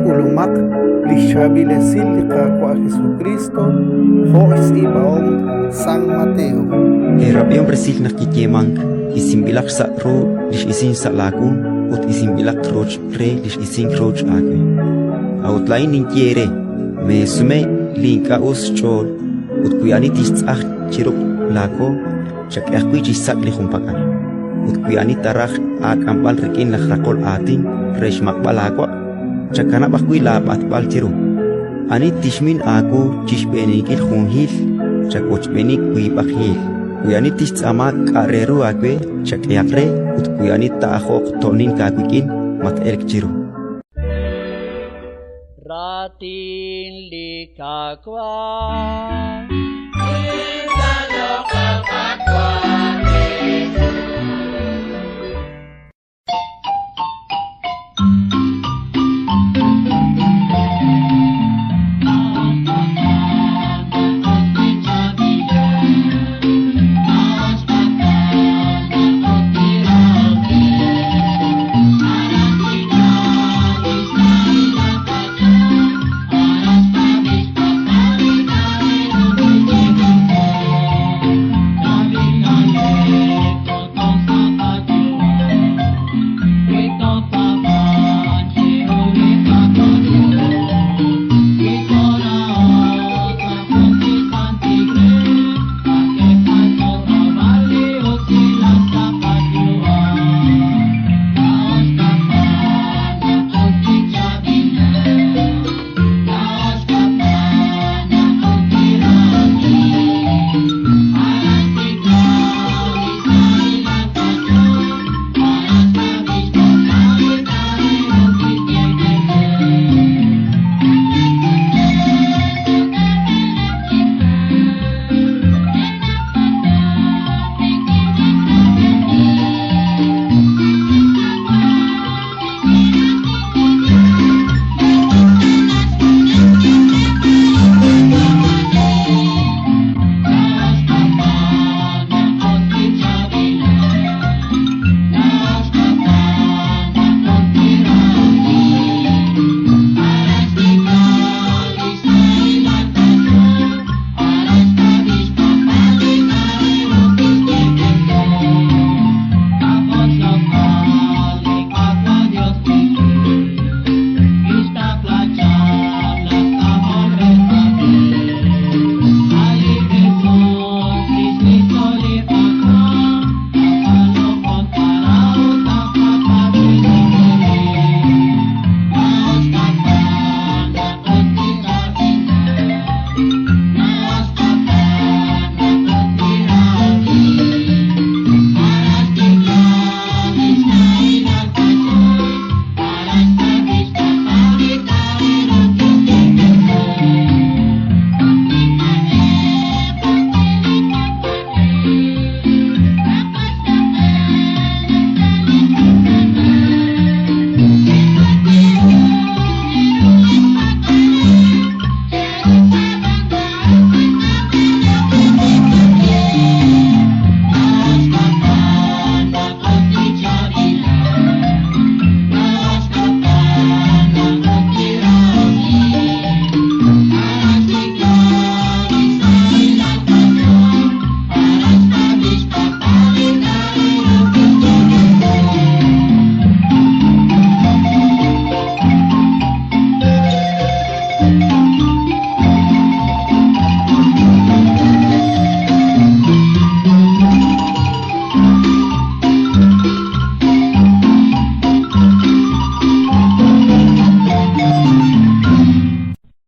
Kulumak lishabi lesil likakwa Jesucristo hois ibaom San Mateo. Herabiang bersil nakikimang isimbilak sa ro lis isin sa lagu ut isimbilak roch re lis isin roch ake. Outline ning kiere me sume linka us chol ut kuyani tisach chirok lako chak akwi jisak li humpakan. Ut kuyani tarach akampal rikin la rakol ating resh makbalakwa chakana bakwi labat bal chiro. Ani tishmin ako chishbenikil hunghil chakoch benik kui bakhil. Kuyani tisama kareru akwe chakyakre ut kuyani taahok tonin kakwikin mat elekchiro. Ratin likakwa